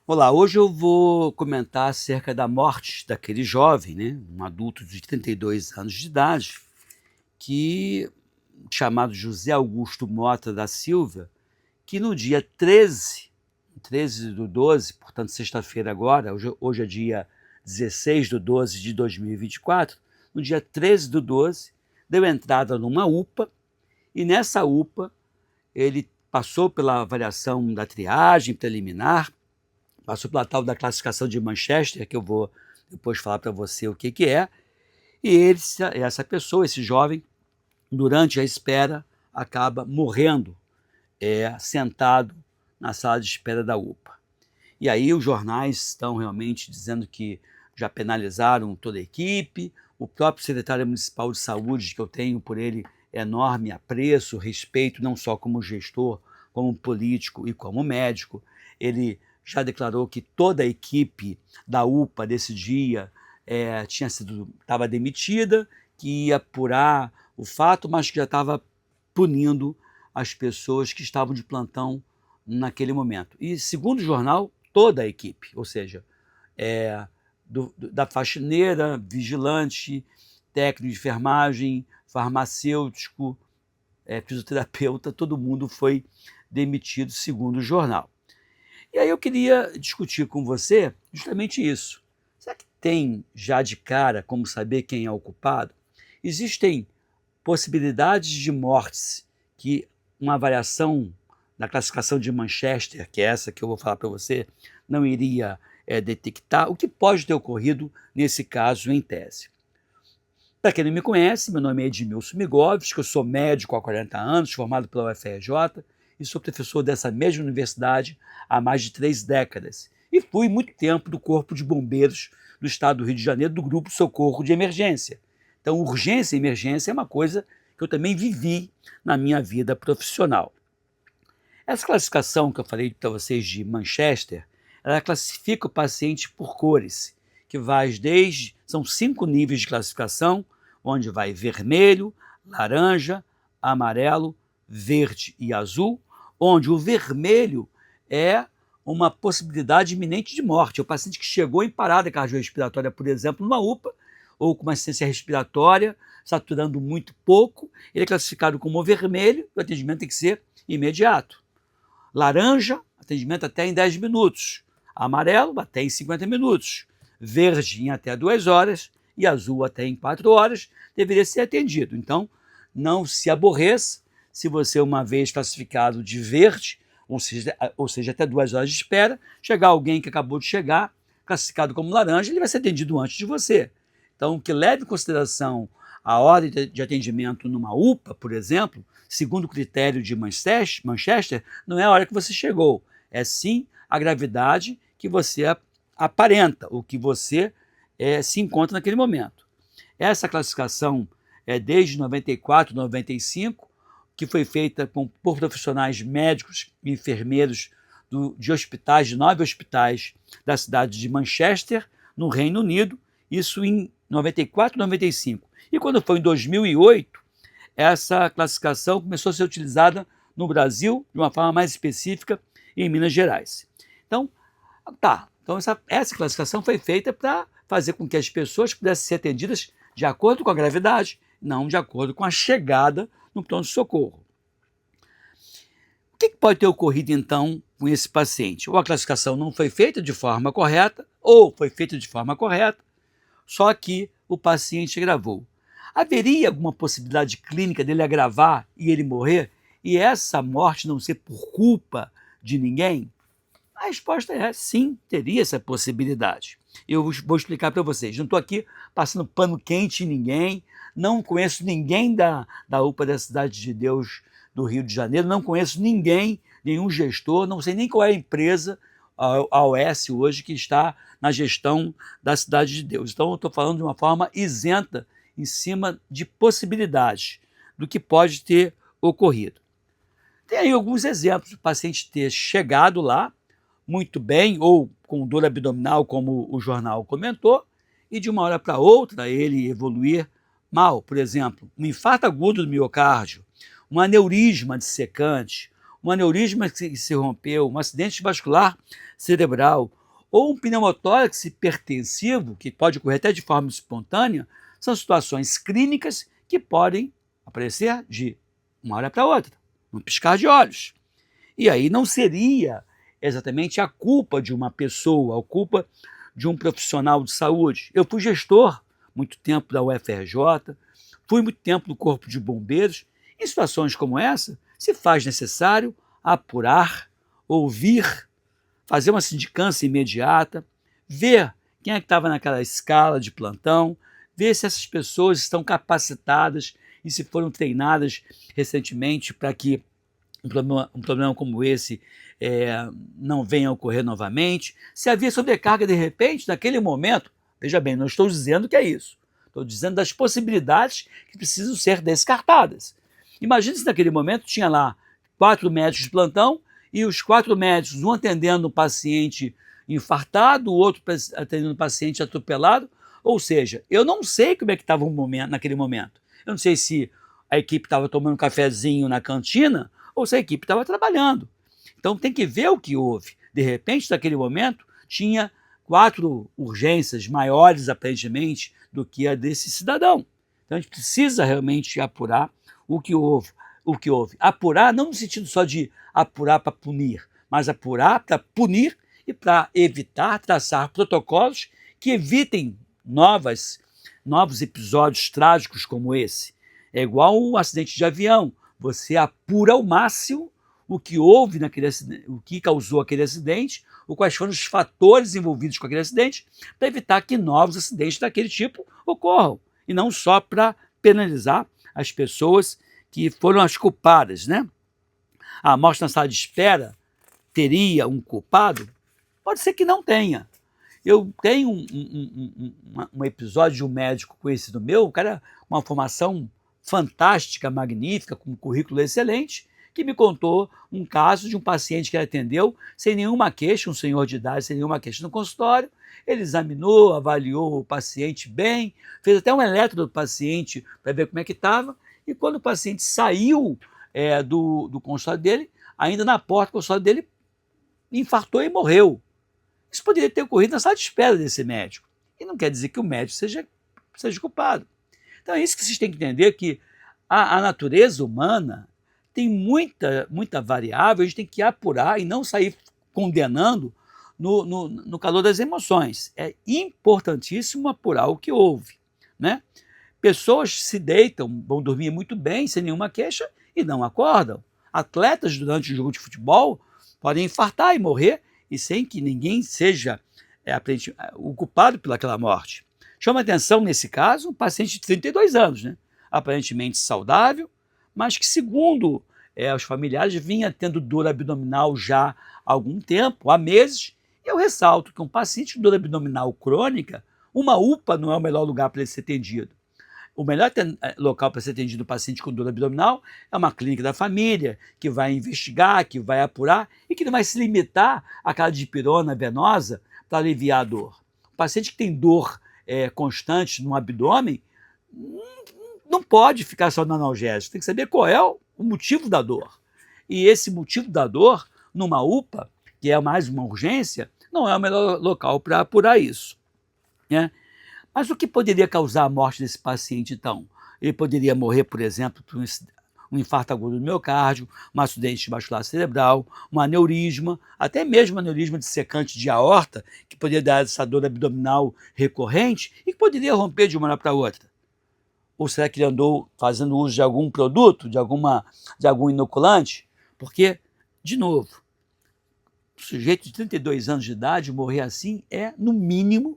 Olá, hoje eu vou comentar acerca da morte daquele jovem, né, um adulto de 32 anos de idade, que chamado José Augusto Mota da Silva, que no dia 13 do 12, portanto sexta-feira agora, hoje é dia 16 de 12 de 2024, no dia 13 do 12, deu entrada numa UPA, e nessa UPA ele passou pela avaliação da triagem preliminar, passou pela tal da classificação de Manchester, que eu vou depois falar para você o que, que é, e essa pessoa, esse jovem, durante a espera, acaba morrendo sentado na sala de espera da UPA. E aí os jornais estão realmente dizendo que já penalizaram toda a equipe, o próprio secretário municipal de saúde, que eu tenho por ele enorme apreço, respeito, não só como gestor, como político e como médico, ele já declarou que toda a equipe da UPA desse dia estava demitida, que ia apurar o fato, mas que já estava punindo as pessoas que estavam de plantão naquele momento. E segundo o jornal, toda a equipe, ou seja, da faxineira, vigilante, técnico de enfermagem, farmacêutico, fisioterapeuta, todo mundo foi demitido, segundo o jornal. E aí eu queria discutir com você justamente isso. Será que tem já de cara como saber quem é o culpado? Existem possibilidades de mortes que uma avaliação da classificação de Manchester, que é essa que eu vou falar para você, não iria detectar. O que pode ter ocorrido nesse caso em tese? Para quem não me conhece, meu nome é Edmilson Migovski, eu sou médico há 40 anos, formado pela UFRJ, e sou professor dessa mesma universidade há mais de 3 décadas. E fui muito tempo do Corpo de Bombeiros do Estado do Rio de Janeiro, do Grupo Socorro de Emergência. Então, urgência e emergência é uma coisa que eu também vivi na minha vida profissional. Essa classificação que eu falei para vocês de Manchester, ela classifica o paciente por cores, que vai desde, são 5 níveis de classificação, onde vai vermelho, laranja, amarelo, verde e azul, onde o vermelho é uma possibilidade iminente de morte. É o paciente que chegou em parada cardiorrespiratória, por exemplo, numa UPA, ou com uma insuficiência respiratória, saturando muito pouco, ele é classificado como vermelho, o atendimento tem que ser imediato. Laranja, atendimento até em 10 minutos. Amarelo, até em 50 minutos. Verde, em até 2 horas. E azul, até em 4 horas, deveria ser atendido. Então, não se aborreça se você, uma vez classificado de verde, ou seja, até 2 horas de espera, chegar alguém que acabou de chegar, classificado como laranja, ele vai ser atendido antes de você. Então, que leve em consideração a ordem de atendimento numa UPA, por exemplo, segundo o critério de Manchester, não é a hora que você chegou, é sim a gravidade que você aparenta, o que você se encontra naquele momento. Essa classificação é desde 94, 95, que foi feita por profissionais médicos e enfermeiros de hospitais, de 9 hospitais da cidade de Manchester, no Reino Unido, isso em 94, 95. E quando foi em 2008, essa classificação começou a ser utilizada no Brasil, de uma forma mais específica, em Minas Gerais. Então, essa classificação foi feita para fazer com que as pessoas pudessem ser atendidas de acordo com a gravidade, não de acordo com a chegada no pronto-socorro. O que pode ter ocorrido, então, com esse paciente? Ou a classificação não foi feita de forma correta, ou foi feita de forma correta, só que o paciente agravou. Haveria alguma possibilidade clínica dele agravar e ele morrer? E essa morte não ser por culpa de ninguém? A resposta é sim, teria essa possibilidade. Eu vou explicar para vocês. Não estou aqui passando pano quente em ninguém, não conheço ninguém da UPA da Cidade de Deus do Rio de Janeiro, não conheço ninguém, nenhum gestor, não sei nem qual é a empresa, a OS hoje, que está na gestão da Cidade de Deus. Então eu estou falando de uma forma isenta, em cima de possibilidades do que pode ter ocorrido. Tem aí alguns exemplos, o paciente ter chegado lá muito bem, ou com dor abdominal, como o jornal comentou, e de uma hora para outra ele evoluir mal. Por exemplo, um infarto agudo do miocárdio, um aneurisma dissecante, um aneurisma que se rompeu, um acidente vascular cerebral ou um pneumotórax hipertensivo, que pode ocorrer até de forma espontânea, são situações clínicas que podem aparecer de uma hora para outra, num piscar de olhos. E aí não seria exatamente a culpa de uma pessoa, a culpa de um profissional de saúde. Eu fui gestor muito tempo da UFRJ, fui muito tempo no Corpo de Bombeiros. Em situações como essa, se faz necessário apurar, ouvir, fazer uma sindicância imediata, ver quem é que estava naquela escala de plantão, ver se essas pessoas estão capacitadas e se foram treinadas recentemente para que um problema como esse não venha a ocorrer novamente. Se havia sobrecarga de repente, naquele momento, veja bem, não estou dizendo que é isso, estou dizendo das possibilidades que precisam ser descartadas. Imagine se naquele momento tinha lá 4 médicos de plantão e os 4 médicos, um atendendo um paciente infartado, o outro atendendo um paciente atropelado. Ou seja, eu não sei como é que estava naquele momento. Eu não sei se a equipe estava tomando um cafezinho na cantina ou se a equipe estava trabalhando. Então tem que ver o que houve. De repente, naquele momento, tinha 4 urgências maiores, aparentemente, do que a desse cidadão. Então a gente precisa realmente apurar o que houve. Apurar não no sentido só de apurar para punir, mas apurar para punir e para evitar, traçar protocolos que evitem novos episódios trágicos como esse. É igual um acidente de avião. Você apura ao máximo o que houve naquele acidente, o que causou aquele acidente, ou quais foram os fatores envolvidos com aquele acidente, para evitar que novos acidentes daquele tipo ocorram. E não só para penalizar as pessoas que foram as culpadas, né? A morte na sala de espera teria um culpado? Pode ser que não tenha. Eu tenho um episódio de um médico conhecido meu, um cara com uma formação fantástica, magnífica, com um currículo excelente, que me contou um caso de um paciente que ele atendeu sem nenhuma queixa, um senhor de idade sem nenhuma queixa no consultório. Ele examinou, avaliou o paciente bem, fez até um eletro do paciente para ver como é que estava, e quando o paciente saiu do consultório dele, ainda na porta do consultório dele, infartou e morreu. Isso poderia ter ocorrido na sala de espera desse médico. E não quer dizer que o médico seja culpado. Então é isso que vocês têm que entender, que a natureza humana tem muita variável, a gente tem que apurar e não sair condenando no calor das emoções. É importantíssimo apurar o que houve, né? Pessoas se deitam, vão dormir muito bem, sem nenhuma queixa, e não acordam. Atletas, durante o jogo de futebol, podem infartar e morrer, e sem que ninguém seja o culpado pelaquela morte. Chama atenção, nesse caso, um paciente de 32 anos, né? Aparentemente saudável, mas que, segundo os familiares, vinha tendo dor abdominal já há algum tempo, há meses. E eu ressalto que um paciente com dor abdominal crônica, uma UPA não é o melhor lugar para ele ser atendido. O melhor local para ser atendido o paciente com dor abdominal é uma clínica da família, que vai investigar, que vai apurar e que não vai se limitar àquela dipirona venosa para aliviar a dor. O paciente que tem dor constante no abdômen não pode ficar só no analgésico, tem que saber qual é o motivo da dor. E esse motivo da dor, numa UPA, que é mais uma urgência, não é o melhor local para apurar isso, né? Mas o que poderia causar a morte desse paciente, então? Ele poderia morrer, por exemplo, por um infarto agudo do miocárdio, um acidente vascular cerebral, um aneurisma, até mesmo um aneurisma dissecante de aorta, que poderia dar essa dor abdominal recorrente e que poderia romper de uma hora para outra. Ou será que ele andou fazendo uso de algum produto, de algum inoculante? Porque, de novo, um sujeito de 32 anos de idade morrer assim é, no mínimo,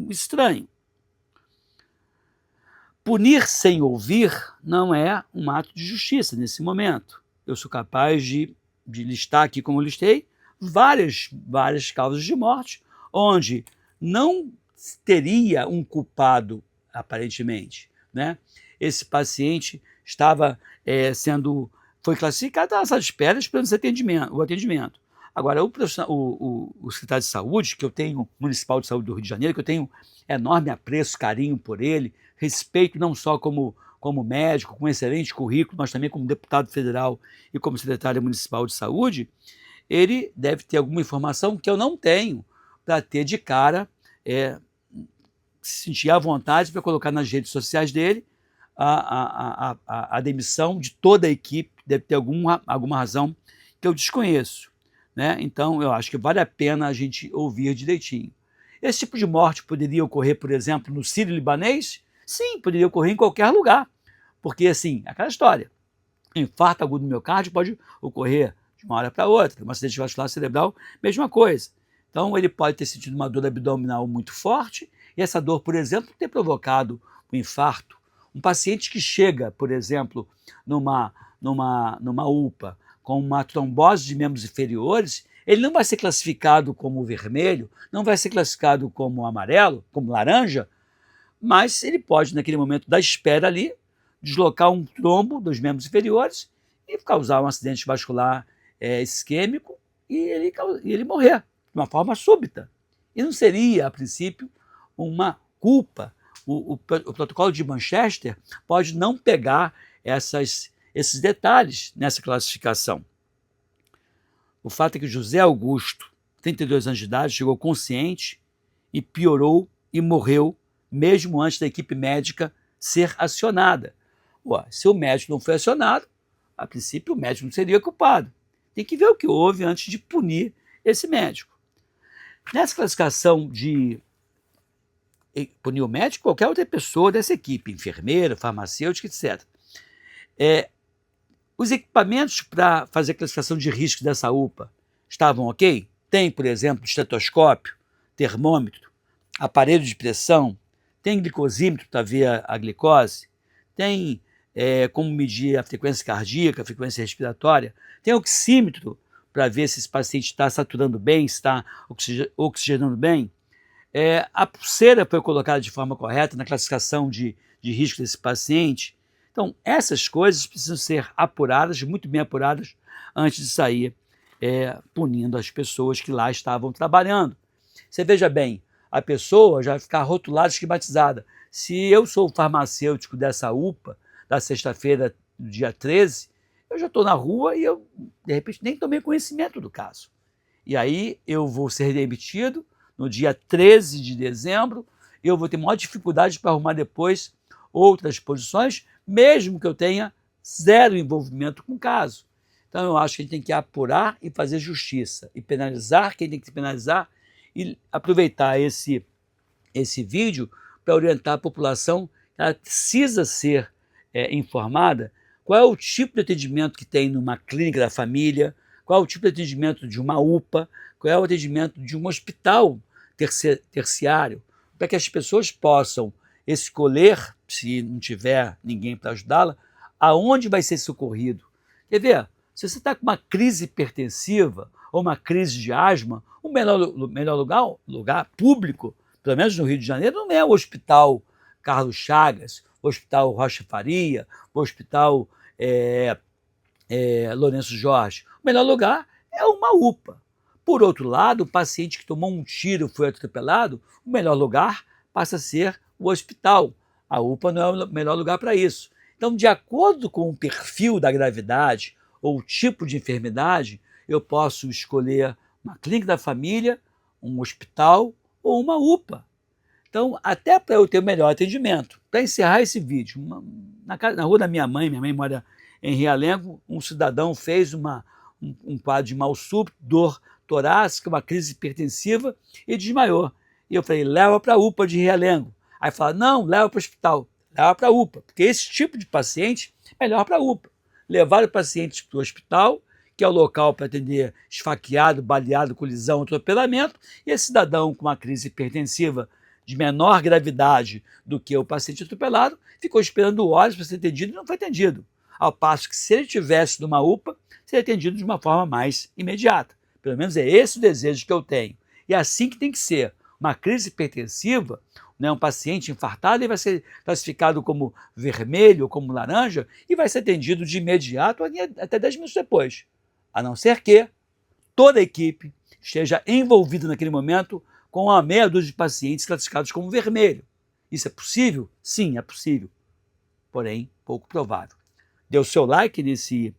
estranho. Punir sem ouvir não é um ato de justiça nesse momento. Eu sou capaz de listar aqui, como eu listei, várias causas de morte, onde não teria um culpado, aparentemente, né? Esse paciente foi classificado na sala de espera esperando o atendimento. Agora, o secretário de saúde, que eu tenho, municipal de saúde do Rio de Janeiro, que eu tenho enorme apreço, carinho por ele, respeito não só como como médico, com um excelente currículo, mas também como deputado federal e como secretário municipal de saúde, ele deve ter alguma informação que eu não tenho para ter de cara, se sentir à vontade para colocar nas redes sociais dele a demissão de toda a equipe. Deve ter alguma razão que eu desconheço, né? Então, eu acho que vale a pena a gente ouvir direitinho. Esse tipo de morte poderia ocorrer, por exemplo, no Sírio-Libanês? Sim, poderia ocorrer em qualquer lugar, porque, assim, aquela história, infarto agudo do miocárdio pode ocorrer de uma hora para outra, um acidente vascular cerebral, mesma coisa. Então, ele pode ter sentido uma dor abdominal muito forte, e essa dor, por exemplo, ter provocado um infarto. Um paciente que chega, por exemplo, numa UPA com uma trombose de membros inferiores, ele não vai ser classificado como vermelho, não vai ser classificado como amarelo, como laranja, mas ele pode, naquele momento da espera ali, deslocar um trombo dos membros inferiores e causar um acidente vascular isquêmico e ele morrer de uma forma súbita. E não seria, a princípio, uma culpa. O protocolo de Manchester pode não pegar esses detalhes nessa classificação. O fato é que José Augusto, 32 anos de idade, chegou consciente e piorou e morreu mesmo antes da equipe médica ser acionada. Ué, se o médico não foi acionado, a princípio o médico não seria culpado. Tem que ver o que houve antes de punir esse médico. Nessa classificação de punir o médico, qualquer outra pessoa dessa equipe, enfermeira, farmacêutica, etc. Os equipamentos para fazer a classificação de risco dessa UPA estavam ok? Tem, por exemplo, estetoscópio, termômetro, aparelho de pressão, tem glicosímetro para ver a glicose, tem como medir a frequência cardíaca, a frequência respiratória, tem oxímetro para ver se esse paciente está saturando bem, se está oxigenando bem. A pulseira foi colocada de forma correta na classificação de risco desse paciente. Então, essas coisas precisam ser apuradas, muito bem apuradas, antes de sair punindo as pessoas que lá estavam trabalhando. Você veja bem, a pessoa já vai ficar rotulada, estigmatizada. Se eu sou o farmacêutico dessa UPA, da sexta-feira, do dia 13, eu já estou na rua e eu, de repente, nem tomei conhecimento do caso. E aí eu vou ser demitido no dia 13 de dezembro, e eu vou ter maior dificuldade para arrumar depois outras posições, mesmo que eu tenha zero envolvimento com o caso. Então eu acho que a gente tem que apurar e fazer justiça, e penalizar quem tem que penalizar, e aproveitar esse vídeo para orientar a população que ela precisa ser informada qual é o tipo de atendimento que tem numa clínica da família, qual é o tipo de atendimento de uma UPA, qual é o atendimento de um hospital terciário, para que as pessoas possam escolher, se não tiver ninguém para ajudá-la, aonde vai ser socorrido. Quer ver? Se você está com uma crise hipertensiva ou uma crise de asma, o melhor lugar público, pelo menos no Rio de Janeiro, não é o Hospital Carlos Chagas, o Hospital Rocha Faria, o Hospital Lourenço Jorge. O melhor lugar é uma UPA. Por outro lado, o paciente que tomou um tiro, foi atropelado, o melhor lugar passa a ser o hospital. A UPA não é o melhor lugar para isso. Então, de acordo com o perfil da gravidade ou o tipo de enfermidade, eu posso escolher uma clínica da família, um hospital ou uma UPA. Então, até para eu ter o melhor atendimento. Para encerrar esse vídeo, na rua da minha mãe mora em Realengo, um cidadão fez um quadro de mal súbito, dor torácica, uma crise hipertensiva e desmaiou. E eu falei, leva para a UPA de Realengo. Aí fala, não, leva para o hospital, leva para a UPA, porque esse tipo de paciente é melhor para a UPA. Levar o paciente para o hospital, que é o local para atender esfaqueado, baleado, colisão, atropelamento, e esse cidadão com uma crise hipertensiva de menor gravidade do que o paciente atropelado, ficou esperando horas para ser atendido e não foi atendido. Ao passo que, se ele tivesse numa UPA, seria atendido de uma forma mais imediata. Pelo menos é esse o desejo que eu tenho. E é assim que tem que ser. Uma crise hipertensiva, né, um paciente infartado, ele vai ser classificado como vermelho ou como laranja e vai ser atendido de imediato até 10 minutos depois. A não ser que toda a equipe esteja envolvida naquele momento com uma meia dúzia de pacientes classificados como vermelho. Isso é possível? Sim, é possível. porém pouco provável. Dê o seu like nesse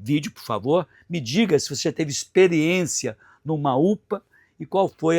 vídeo, por favor. Me diga se você já teve experiência numa UPA e qual foi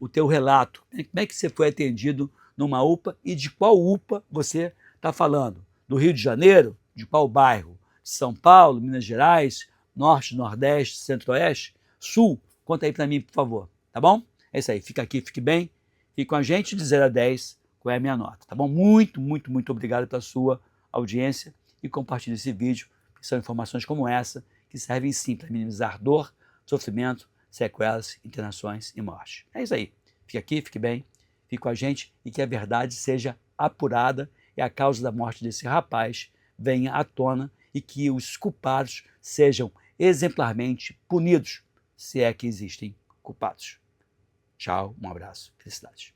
o teu relato. Como é que você foi atendido numa UPA e de qual UPA você está falando? Do Rio de Janeiro? De qual bairro? De São Paulo, Minas Gerais, Norte, Nordeste, Centro-Oeste, Sul? Conta aí para mim, por favor, tá bom? É isso aí, fica aqui, fique bem, fique com a gente de 0 a 10, qual é a minha nota, tá bom? Muito, muito, muito obrigado pela sua audiência e compartilhe esse vídeo, que são informações como essa, que servem sim para minimizar dor, sofrimento, sequelas, internações e morte. É isso aí, fique aqui, fique bem, fique com a gente e que a verdade seja apurada e a causa da morte desse rapaz venha à tona e que os culpados sejam exemplarmente punidos, se é que existem culpados. Tchau, um abraço, felicidade.